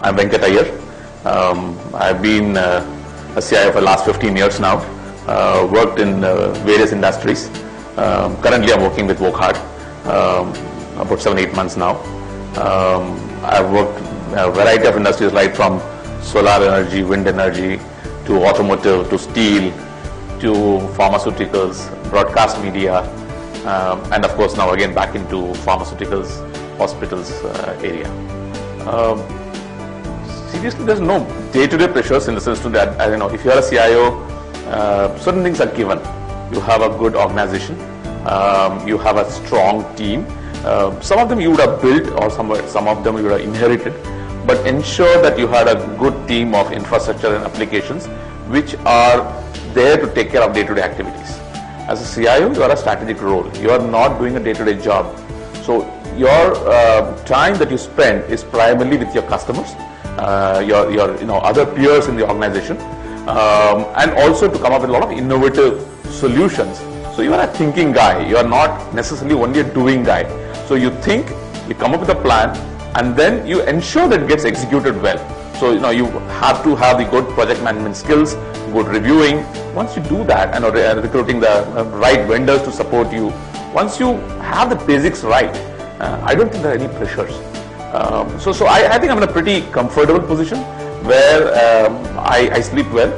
I'm Venkat Iyer. I've been a CIO for the last 15 years now. Worked in various industries. Currently I'm working with Wockhardt about 7-8 months now. I've worked in a variety of industries, right from solar energy, wind energy, to automotive, to steel, to pharmaceuticals, broadcast media, and of course now again back into pharmaceuticals, hospitals area. Seriously, there's no day-to-day pressures in the sense to that, if you're a CIO, certain things are given. You have a good organization, you have a strong team. Some of them you would have built, or some of them you would have inherited, but ensure that you had a good team of infrastructure and applications which are there to take care of day-to-day activities. As a CIO, you are a strategic role. You are not doing a day-to-day job. So your time that you spend is primarily with your customers, your other peers in the organization, and also to come up with a lot of innovative solutions. So you are a thinking guy. You are not necessarily only a doing guy. So you think, you come up with a plan, and then you ensure that it gets executed well. So you have to have the good project management skills, good reviewing. Once you do that, and recruiting the right vendors to support you, once you have the basics right, I don't think there are any pressures. So I think I'm in a pretty comfortable position where I sleep well,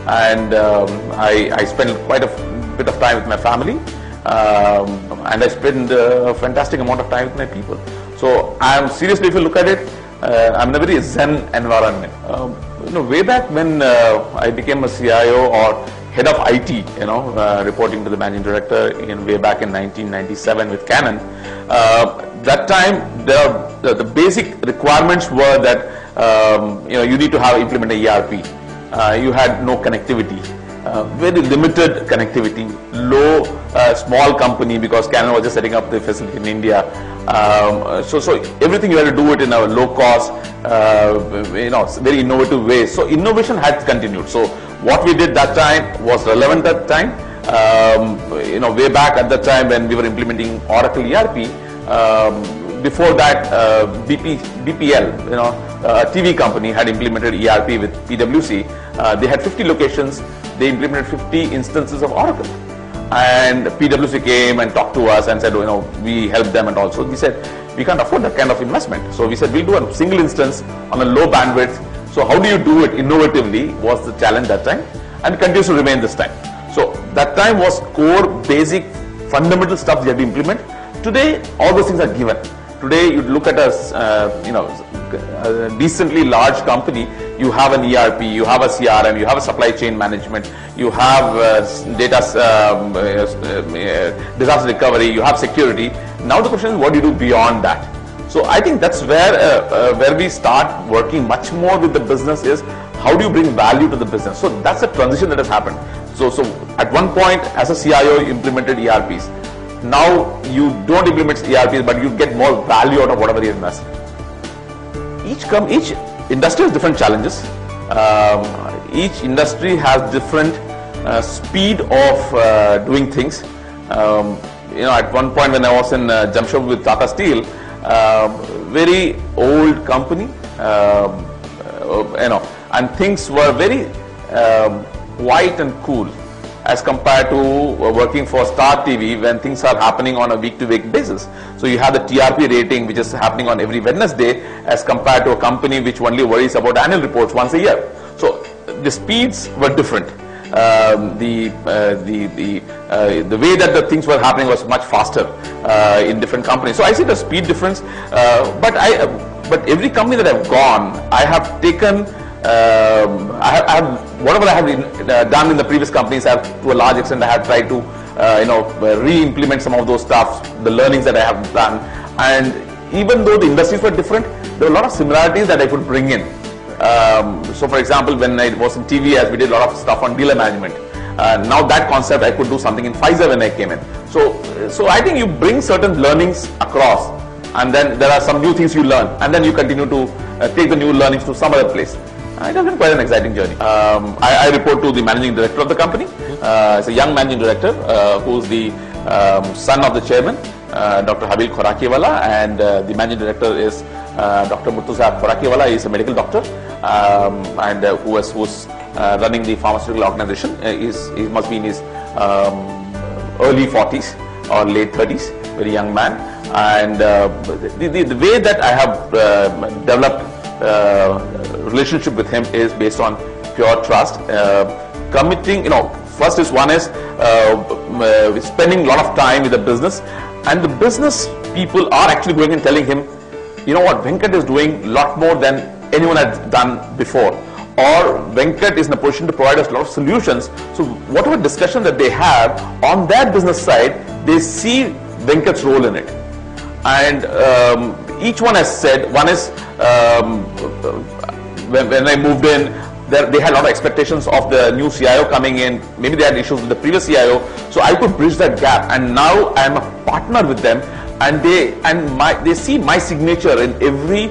and I spend quite a bit of time with my family, and I spend a fantastic amount of time with my people. So I'm seriously, if you look at it, I'm in a very zen environment. Way back when I became a CIO or head of IT, reporting to the managing director way back in 1997 with Canon. That time, the basic requirements were that you need to have implemented ERP. You had no connectivity, very limited connectivity, small company, because Canon was just setting up the facility in India. So everything you had to do it in a low cost, very innovative way. So innovation had continued. So what we did that time was relevant at that time. Way back at that time when we were implementing Oracle ERP. Before that, BPL, a TV company, had implemented ERP with PwC. They had 50 locations. They implemented 50 instances of Oracle. And PwC came and talked to us and said, we helped them, and also we said, we can't afford that kind of investment. So we said, we'll do a single instance on a low bandwidth. So how do you do it innovatively was the challenge that time, and it continues to remain this time. So that time was core, basic, fundamental stuff you have to implement. Today, all those things are given. Today, you look at a decently large company, you have an ERP, you have a CRM, you have a supply chain management, you have disaster recovery, you have security. Now the question is, what do you do beyond that? So I think that's where we start working much more with the business, is how do you bring value to the business? So that's a transition that has happened. So at one point, as a CIO, you implemented ERPs. Now you don't implement ERPs, but you get more value out of whatever you invest. Each industry has different challenges. Each industry has different speed of doing things. At one point when I was in Jamshedpur with Tata Steel, very old company, and things were very white and cool, as compared to working for Star TV, when things are happening on a week-to-week basis. So you have the TRP rating, which is happening on every Wednesday, as compared to a company which only worries about annual reports once a year. So the speeds were different. The way that the things were happening was much faster in different companies. So I see the speed difference. But every company that I've gone, I have taken. Whatever I have done in the previous companies, to a large extent I have tried to re-implement some of those stuff, the learnings that I have done. And even though the industries were different, there were a lot of similarities that I could bring in. So for example, when I was in TVS, we did a lot of stuff on dealer management. Now that concept I could do something in Pfizer when I came in. So I think you bring certain learnings across, and then there are some new things you learn, and then you continue to take the new learnings to some other place. It has been quite an exciting journey. I report to the managing director of the company. It's a young managing director who's the son of the chairman, Dr. Habil Khorakiwala, and the managing director is Dr. Murtuza Khorakiwala. He is a medical doctor and who was running the pharmaceutical organization. He must be in his early 40s or late 30s, very young man. And the way that I have developed relationship with him is based on pure trust, committing, first is one is spending a lot of time with the business, and the business people are actually going and telling him, you know what, Venkat is doing a lot more than anyone has done before, or Venkat is in a position to provide us a lot of solutions. So whatever discussion that they have on their business side, they see Venkat's role in it. And each one has said, one is when I moved in, they had a lot of expectations of the new CIO coming in. Maybe they had issues with the previous CIO, so I could bridge that gap. And now I am a partner with them, and they see my signature in every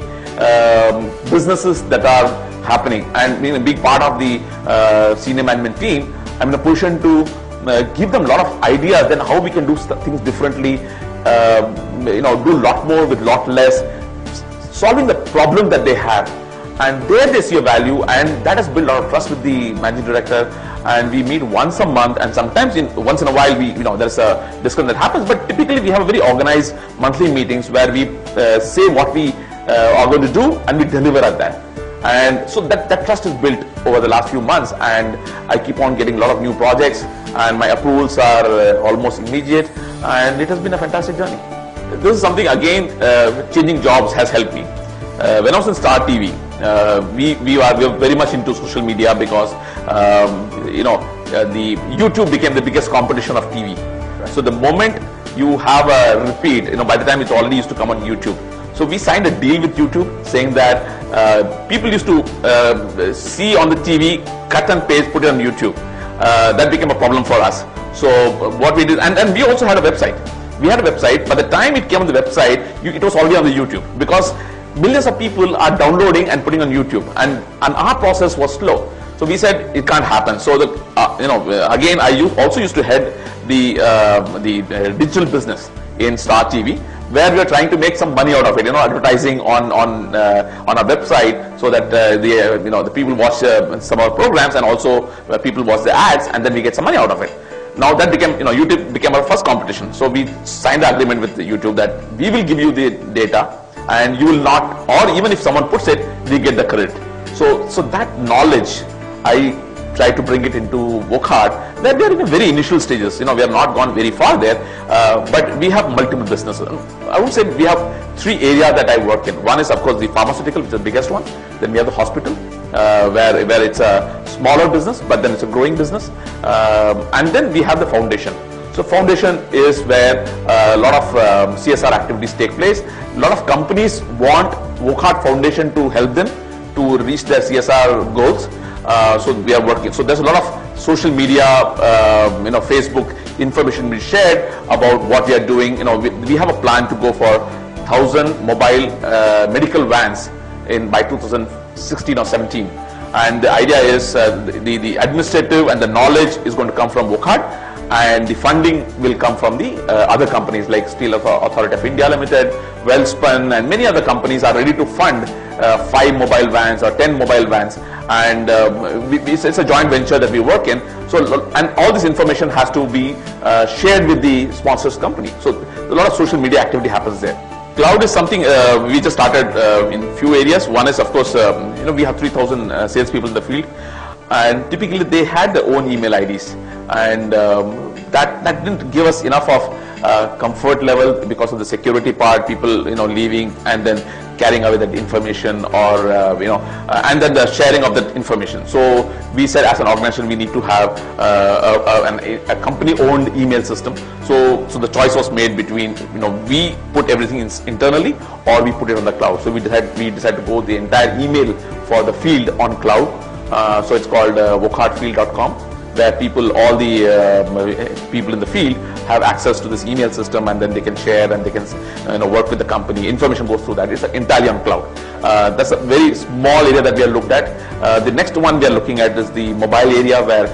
businesses that are happening. And being a big part of the senior management team, I'm in a position to give them a lot of ideas then how we can do things differently. Do a lot more with a lot less, solving the problem that they have, and there they see a value, and that has built a lot of trust with the managing director. And we meet once a month, and sometimes once in a while there's a discussion that happens, but typically we have a very organized monthly meetings where we say what we are going to do and we deliver at that. And so that trust is built over the last few months, and I keep on getting a lot of new projects, and my approvals are almost immediate, and it has been a fantastic journey. This is something, again, changing jobs has helped me. When I was in Star TV, we were very much into social media because the YouTube became the biggest competition of TV. Right. So the moment you have a repeat, by the time it's already used to come on YouTube. So we signed a deal with YouTube saying that people used to see on the TV, cut and paste, put it on YouTube. That became a problem for us. So what we did, and we also had a website. We had a website. By the time it came on the website, it was already on the YouTube, because millions of people are downloading and putting on YouTube, and our process was slow. So we said it can't happen. So again, I also used to head the digital business in Star TV, where we are trying to make some money out of it, advertising on our website, so that the people watch some of our programs, and also people watch the ads, and then we get some money out of it. Now that became, YouTube became our first competition. So we signed the agreement with YouTube that we will give you the data, and you will not, or even if someone puts it, we get the credit. So that knowledge, I try to bring it into Wockhardt, where we are in the very initial stages. We have not gone very far there, but we have multiple businesses. I would say we have three areas that I work in. One is, of course, the pharmaceutical, which is the biggest one. Then we have the hospital, where it's a smaller business, but then it's a growing business. And then we have the foundation. So foundation is where a lot of CSR activities take place. A lot of companies want Wockhardt Foundation to help them to reach their CSR goals. So we are working. So there's a lot of social media, Facebook information being shared about what we are doing. We have a plan to go for 1,000 mobile medical vans by 2016 or 17. And the idea is the administrative and the knowledge is going to come from Wockhardt, and the funding will come from the other companies like Steel Authority of India Limited, Wellspun, and many other companies are ready to fund 5 mobile vans or 10 mobile vans, and it's a joint venture that we work in. So, and all this information has to be shared with the sponsors company. So a lot of social media activity happens there. Cloud is something we just started in few areas. One is, of course, we have 3,000 salespeople in the field, and typically they had their own email IDs, and that didn't give us enough of comfort level because of the security part. People, leaving and then carrying away that information, or and then the sharing of that information. So we said, as an organization, we need to have a company-owned email system. So the choice was made between we put everything internally, or we put it on the cloud. So we decided to go the entire email for the field on cloud. So it's called wockhartfield.com, where all the people in the field have access to this email system, and then they can share and they can work with the company. Information goes through that. It's entirely on cloud. That's a very small area that we are looked at. The next one we are looking at is the mobile area, where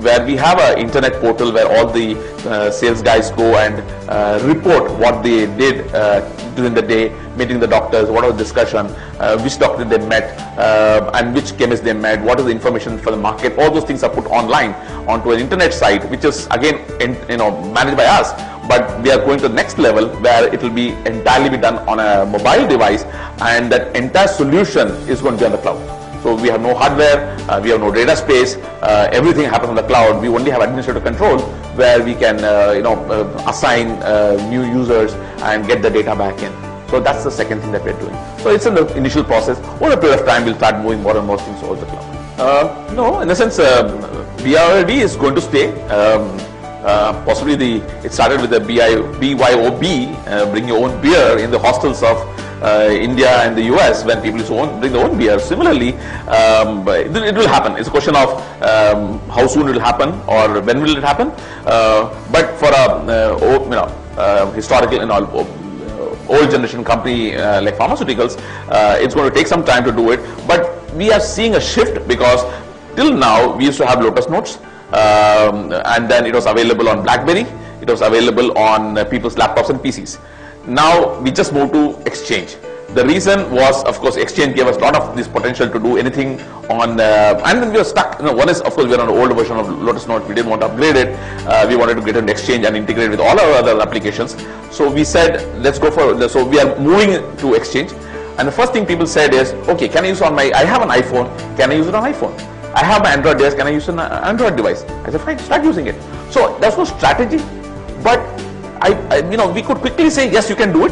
where we have an internet portal where all the sales guys go and report what they did during the day, meeting the doctors, what was the discussion, which doctor they met, and which chemist they met, what is the information for the market. All those things are put online onto an internet site, which is again managed by us. But we are going to the next level where it will be entirely be done on a mobile device, and that entire solution is going to be on the cloud. So we have no hardware, we have no data space, everything happens on the cloud. We only have administrative control where we can assign new users and get the data back in. So that's the second thing that we're doing. So it's in the initial process. Over a period of time, we'll start moving more and more things over the cloud. No, in a sense, BYOB is going to stay. Possibly it started with the BYOB, bring your own beer, in the hostels of India and the US, when people used to bring their own beer. Similarly, it will happen. It's a question of how soon it will happen or when will it happen. But for a historical old generation company like pharmaceuticals, it's going to take some time to do it. But we are seeing a shift, because till now we used to have Lotus Notes. And then it was available on BlackBerry, it was available on people's laptops and PCs. Now we just moved to Exchange. The reason was, of course, Exchange gave us a lot of this potential to do anything on, and then we were stuck. One is, of course, we are on an older version of Lotus Notes. We didn't want to upgrade it. We wanted to get an Exchange and integrate with all our other applications. So we said, let's go for, so we are moving to Exchange. And the first thing people said is, okay, can I use on I have an iPhone, can I use it on iPhone? I have my Android device, can I use an Android device? I said, fine, start using it. So there's no strategy, but we could quickly say, yes, you can do it.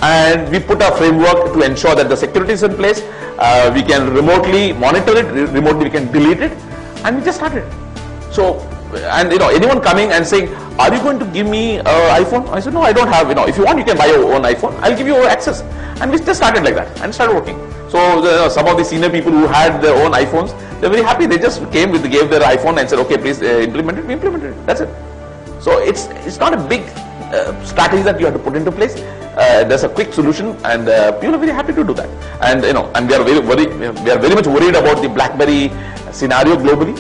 And we put a framework to ensure that the security is in place. We can remotely monitor it, remotely we can delete it, and we just started. So, and anyone coming and saying, are you going to give me an iPhone? I said, no, I don't have, if you want, you can buy your own iPhone. I'll give you access. And we just started like that and started working. So some of the senior people who had their own iPhones, they're very happy. They just gave their iPhone and said, okay, please implement it. We implemented it. That's it. So it's not a big strategy that you have to put into place. There's a quick solution, and people are very happy to do that. And and we are very much worried about the BlackBerry scenario globally.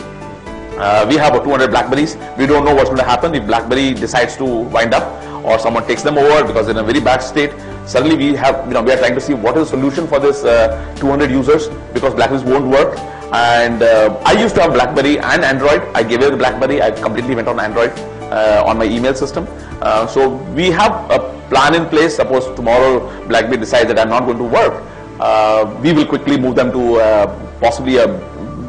We have about 200 BlackBerries. We don't know what's going to happen if BlackBerry decides to wind up, or someone takes them over because they're in a very bad state. Suddenly we have, we are trying to see what is the solution for this 200 users, because BlackBerries won't work. And I used to have BlackBerry and Android. I gave away the BlackBerry. I completely went on Android on my email system. So we have a plan in place. Suppose tomorrow BlackBerry decides that I'm not going to work, we will quickly move them to possibly a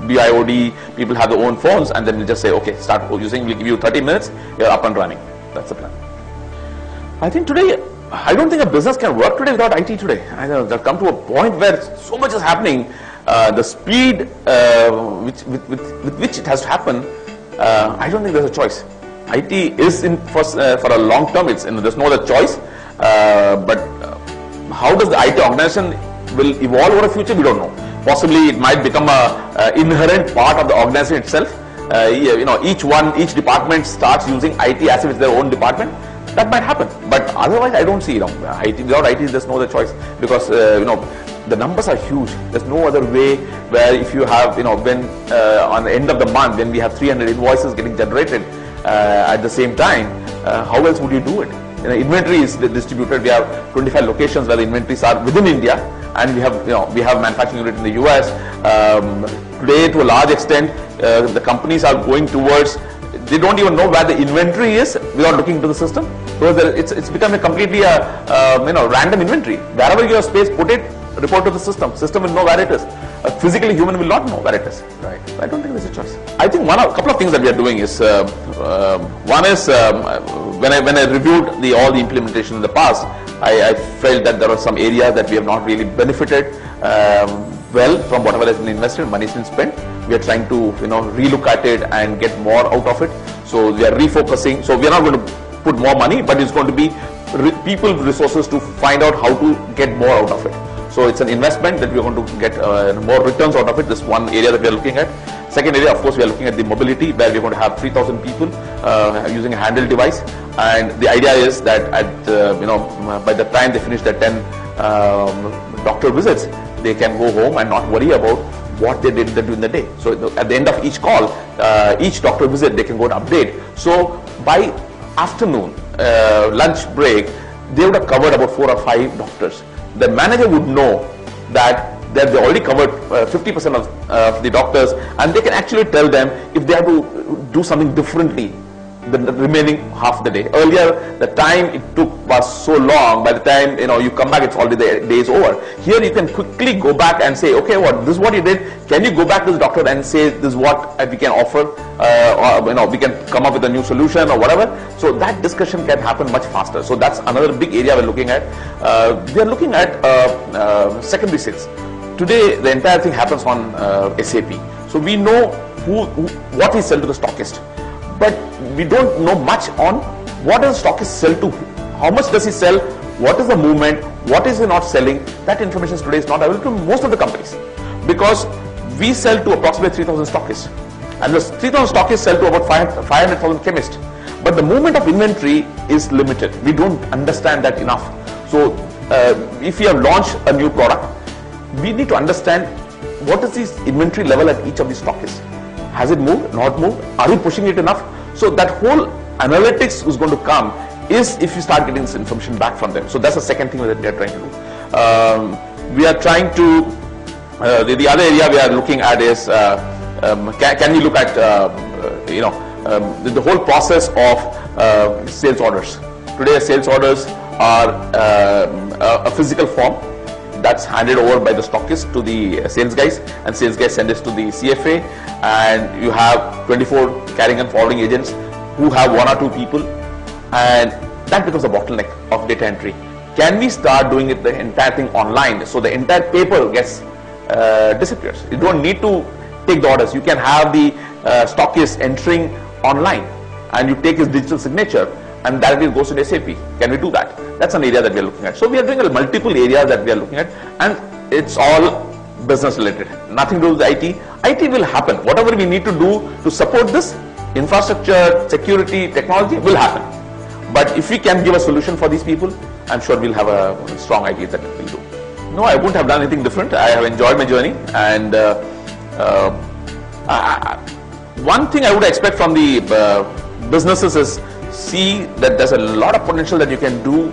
BYOD. People have their own phones, and then we'll just say, okay, start using. We'll give you 30 minutes. You're up and running. That's the plan. I think today, I don't think a business can work today without IT today. I know they've come to a point where so much is happening. The speed with which it has to happen, I don't think there's a choice. IT is in for a long term. There's no other choice. But how does the IT organization will evolve over the future? We don't know. Possibly it might become a inherent part of the organization itself. Each department starts using IT as if it's their own department. That might happen, but otherwise I don't see. IT, without IT, there's no other choice, because the numbers are huge. There's no other way where if you have when on the end of the month, when we have 300 invoices getting generated at the same time, how else would you do it? Inventory is distributed. We have 25 locations where the inventories are within India, and we have manufacturing unit in the US. Today, to a large extent, the companies are going towards. They don't even know where the inventory is without looking into the system. So it's become a completely random inventory. Wherever you have space, put it, report to the system. System will know where it is. Physically, human will not know where it is. Right. So I don't think there's a choice. I think a couple of things that we are doing is one is when I reviewed all the implementation in the past, I felt that there are some areas that we have not really benefited well from whatever has been invested, money has been spent. We are trying to relook at it and get more out of it. So we are refocusing. So we are not going to put more money, but it's going to be people resources to find out how to get more out of it. So it's an investment that we are going to get more returns out of it. This one area that we are looking at. Second area, of course, we are looking at the mobility, where we are going to have 3,000 people using a handheld device. And the idea is that by the time they finish their 10 doctor visits, they can go home and not worry about what they did during the day. So at the end of each call, each doctor visit, they can go and update. So by afternoon, lunch break, they would have covered about 4 or 5 doctors. The manager would know that they already covered 50% of the doctors, and they can actually tell them if they have to do something differently the remaining half of the day. Earlier, the time it took was so long. By the time you come back, it's already the day is over. Here, you can quickly go back and say, okay, this is what you did. Can you go back to the doctor and say this is what we can offer, or we can come up with a new solution or whatever. So that discussion can happen much faster. So that's another big area we're looking at. We are looking at secondary sales. Today, the entire thing happens on SAP. So we know what we sell to the stockist. But we don't know much on what does the stockist sell to, how much does he sell, what is the movement, what is he not selling. That information today is not available to most of the companies, because we sell to approximately 3,000 stockists, and the 3,000 stockists sell to about 500,000 chemists. But the movement of inventory is limited. We don't understand that enough. So if we have launched a new product, we need to understand what is the inventory level at each of these stockists. Has it moved? Not moved? Are we pushing it enough? So that whole analytics is going to come is if you start getting this information back from them. So that's the second thing that we are trying to do. We are trying to, the other area we are looking at is, can we look at, the whole process of sales orders. Today sales orders are a physical form that's handed over by the stockist to the sales guys, and sales guys send this to the CFA, and you have 24 carrying and forwarding agents who have 1 or 2 people, and that becomes a bottleneck of data entry. Can we start doing it, the entire thing online, so the entire paper gets disappears? You don't need to take the orders. You can have the stockist entering online, and you take his digital signature, and directly goes to SAP. Can we do that? That's an area that we are looking at. So we are doing multiple areas that we are looking at, and it's all business related. Nothing to do with IT. IT will happen. Whatever we need to do to support this, infrastructure, security, technology will happen. But if we can give a solution for these people, I'm sure we'll have a strong idea that we'll do. No, I wouldn't have done anything different. I have enjoyed my journey, and one thing I would expect from the businesses is see that there's a lot of potential that you can do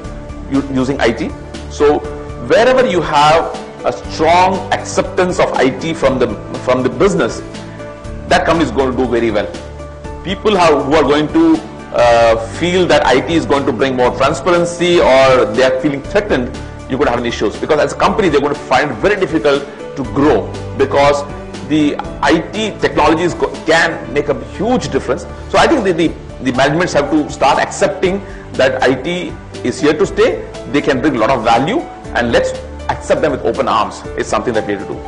using IT. So wherever you have a strong acceptance of IT from the business, that company is going to do very well. People who are going to feel that IT is going to bring more transparency, or they are feeling threatened, you're going to have issues, because as a company they're going to find it very difficult to grow, because the IT technologies can make a huge difference. So I think the managements have to start accepting that IT is here to stay. They can bring a lot of value, and let's accept them with open arms. It's something that we have to do.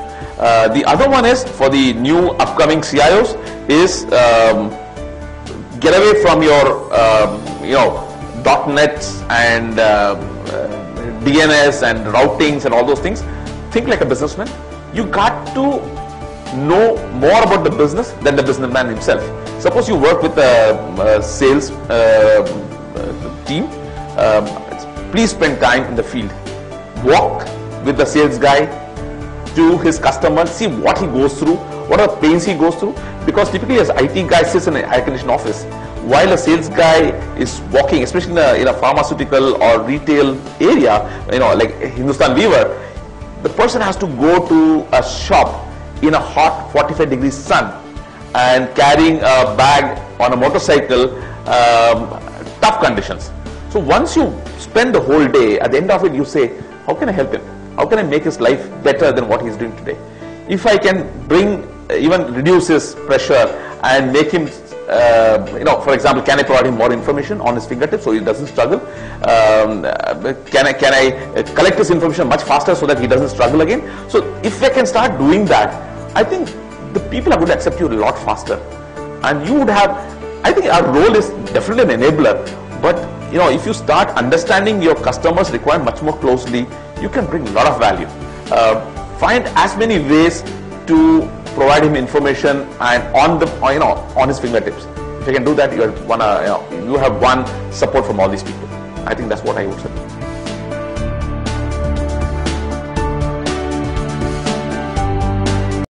The other one is for the new upcoming CIOs is get away from your .NETs and DNS and routings and all those things. Think like a businessman. You got to know more about the business than the businessman himself. Suppose you work with a sales team, please spend time in the field. Walk with the sales guy to his customer, see what he goes through, what are the pains he goes through, because typically as IT guy sits in a air-conditioned office, while a sales guy is walking, especially in a pharmaceutical or retail area, like Hindustan Weaver, the person has to go to a shop in a hot 45 degrees sun and carrying a bag on a motorcycle, tough conditions. So once you spend the whole day, at the end of it you say, how can I help him? How can I make his life better than what he's doing today? If I can even reduce his pressure and make him, for example, can I provide him more information on his fingertips so he doesn't struggle? Can I collect this information much faster so that he doesn't struggle again? So if I can start doing that, I think the people are going to accept you a lot faster. And you would have, I think our role is definitely an enabler, but if you start understanding your customers' requirement much more closely, you can bring a lot of value. Find as many ways to provide him information and on his fingertips. If you can do that, you have won support from all these people. I think that's what I would say.